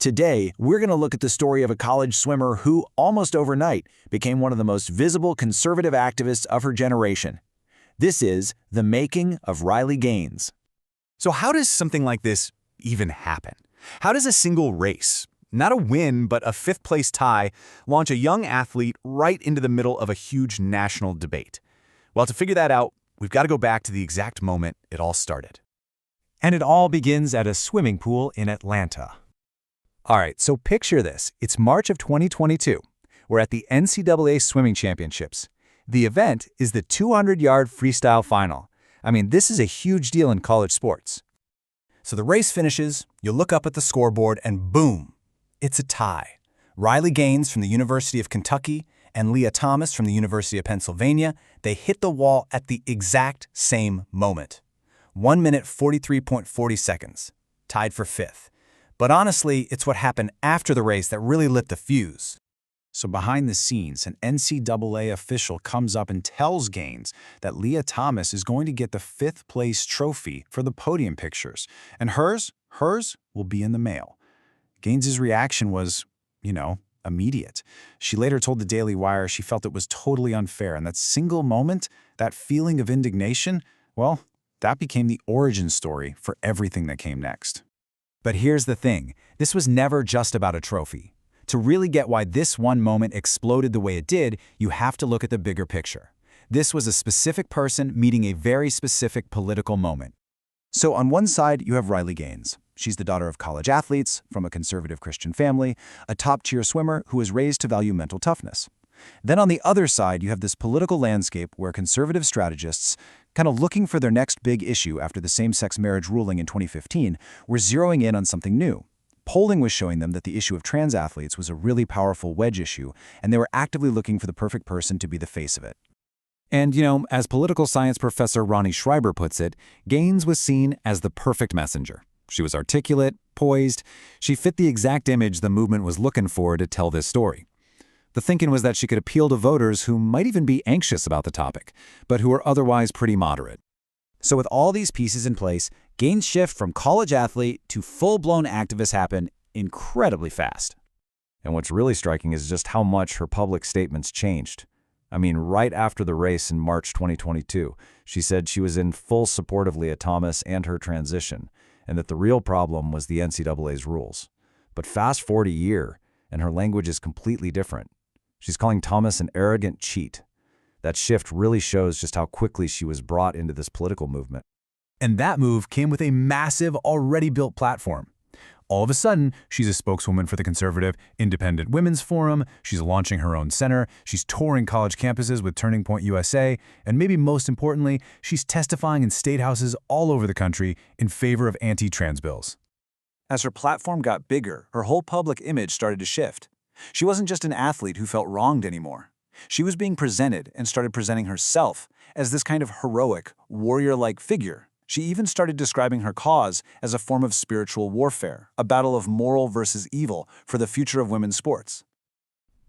Today, we're going to look at the story of a college swimmer who, almost overnight, became one of the most visible conservative activists of her generation. This is The Making of Riley Gaines. So how does something like this even happen? How does a single race, not a win but a fifth-place tie, launch a young athlete right into the middle of a huge national debate? Well, to figure that out, we've got to go back to the exact moment it all started. And it all begins at a swimming pool in Atlanta. All right, so picture this. It's March of 2022. We're at the NCAA Swimming Championships. The event is the 200-yard freestyle final. I mean, this is a huge deal in college sports. So the race finishes, you look up at the scoreboard, and boom, it's a tie. Riley Gaines from the University of Kentucky and Lia Thomas from the University of Pennsylvania, they hit the wall at the exact same moment. 1 minute 43.40 seconds, tied for fifth. But honestly, it's what happened after the race that really lit the fuse. So behind the scenes, an NCAA official comes up and tells Gaines that Lia Thomas is going to get the 5th place trophy for the podium pictures, and hers will be in the mail. Gaines's reaction was, immediate. She later told the Daily Wire she felt it was totally unfair, and that single moment, that feeling of indignation, well, that became the origin story for everything that came next. But here's the thing, this was never just about a trophy. To really get why this one moment exploded the way it did, you have to look at the bigger picture. This was a specific person meeting a very specific political moment. So on one side, you have Riley Gaines. She's the daughter of college athletes from a conservative Christian family, a top-tier swimmer who was raised to value mental toughness. Then on the other side, you have this political landscape where conservative strategists, kind of looking for their next big issue after the same-sex marriage ruling in 2015, were zeroing in on something new. Polling was showing them that the issue of trans athletes was a really powerful wedge issue, and they were actively looking for the perfect person to be the face of it. And, as political science professor Ronnie Schreiber puts it, Gaines was seen as the perfect messenger. She was articulate, poised. She fit the exact image the movement was looking for to tell this story. The thinking was that she could appeal to voters who might even be anxious about the topic, but who are otherwise pretty moderate. So with all these pieces in place, Gaines' shift from college athlete to full-blown activist happened incredibly fast. And what's really striking is just how much her public statements changed. I mean, right after the race in March 2022, she said she was in full support of Lia Thomas and her transition, and that the real problem was the NCAA's rules. But fast forward a year, and her language is completely different. She's calling Thomas an arrogant cheat. That shift really shows just how quickly she was brought into this political movement. And that move came with a massive, already built platform. All of a sudden, she's a spokeswoman for the conservative Independent Women's Forum, she's launching her own center, she's touring college campuses with Turning Point USA, and maybe most importantly, she's testifying in state houses all over the country in favor of anti-trans bills. As her platform got bigger, her whole public image started to shift. She wasn't just an athlete who felt wronged anymore. She was being presented and started presenting herself as this kind of heroic, warrior-like figure. She even started describing her cause as a form of spiritual warfare, a battle of moral versus evil for the future of women's sports.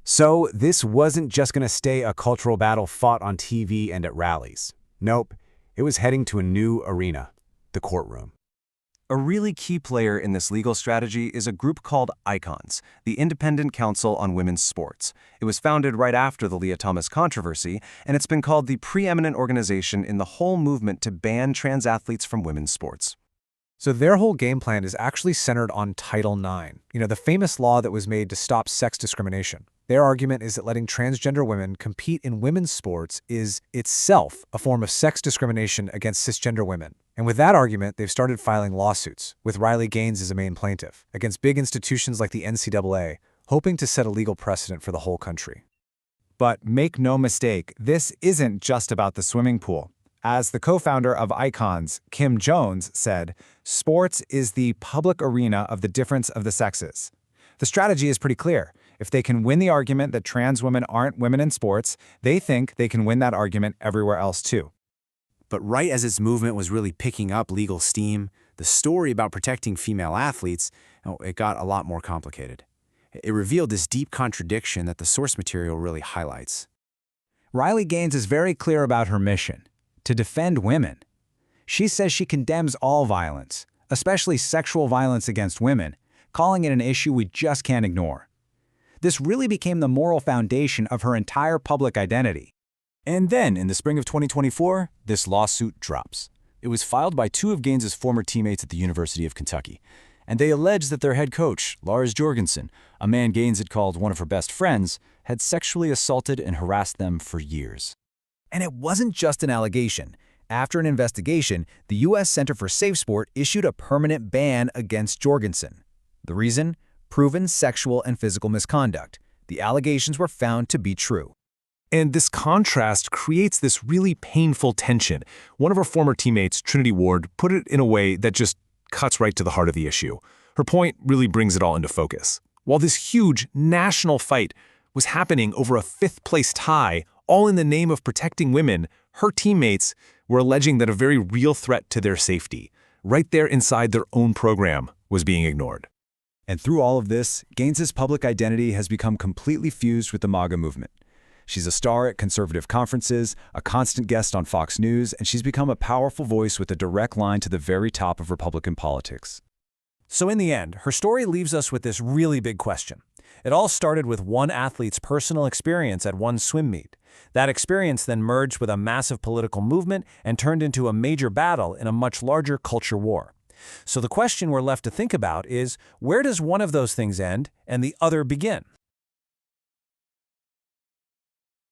So this wasn't just going to stay a cultural battle fought on TV and at rallies. Nope, it was heading to a new arena, the courtroom. A really key player in this legal strategy is a group called ICONS, the Independent Council on Women's Sports. It was founded right after the Lia Thomas controversy, and it's been called the preeminent organization in the whole movement to ban trans athletes from women's sports. So their whole game plan is actually centered on Title IX, the famous law that was made to stop sex discrimination. Their argument is that letting transgender women compete in women's sports is itself a form of sex discrimination against cisgender women. And with that argument, they've started filing lawsuits, with Riley Gaines as a main plaintiff, against big institutions like the NCAA, hoping to set a legal precedent for the whole country. But make no mistake, this isn't just about the swimming pool. As the co-founder of ICONS, Kim Jones, said, sports is the public arena of the difference of the sexes. The strategy is pretty clear. If they can win the argument that trans women aren't women in sports, they think they can win that argument everywhere else too. But right as this movement was really picking up legal steam, the story about protecting female athletes, it got a lot more complicated. It revealed this deep contradiction that the source material really highlights. Riley Gaines is very clear about her mission: to defend women. She says she condemns all violence, especially sexual violence against women, calling it an issue we just can't ignore. This really became the moral foundation of her entire public identity. And then, in the spring of 2024, this lawsuit drops. It was filed by two of Gaines's former teammates at the University of Kentucky, and they alleged that their head coach, Lars Jorgensen, a man Gaines had called one of her best friends, had sexually assaulted and harassed them for years. And it wasn't just an allegation. After an investigation, the U.S. Center for Safe Sport issued a permanent ban against Jorgensen. The reason? Proven sexual and physical misconduct. The allegations were found to be true. And this contrast creates this really painful tension. One of her former teammates, Trinity Ward, put it in a way that just cuts right to the heart of the issue. Her point really brings it all into focus. While this huge national fight was happening over a fifth-place tie, all in the name of protecting women, her teammates were alleging that a very real threat to their safety, right there inside their own program, was being ignored. And through all of this, Gaines's public identity has become completely fused with the MAGA movement. She's a star at conservative conferences, a constant guest on Fox News, and she's become a powerful voice with a direct line to the very top of Republican politics. So in the end, her story leaves us with this really big question. It all started with one athlete's personal experience at one swim meet. That experience then merged with a massive political movement and turned into a major battle in a much larger culture war. So the question we're left to think about is, where does one of those things end and the other begin?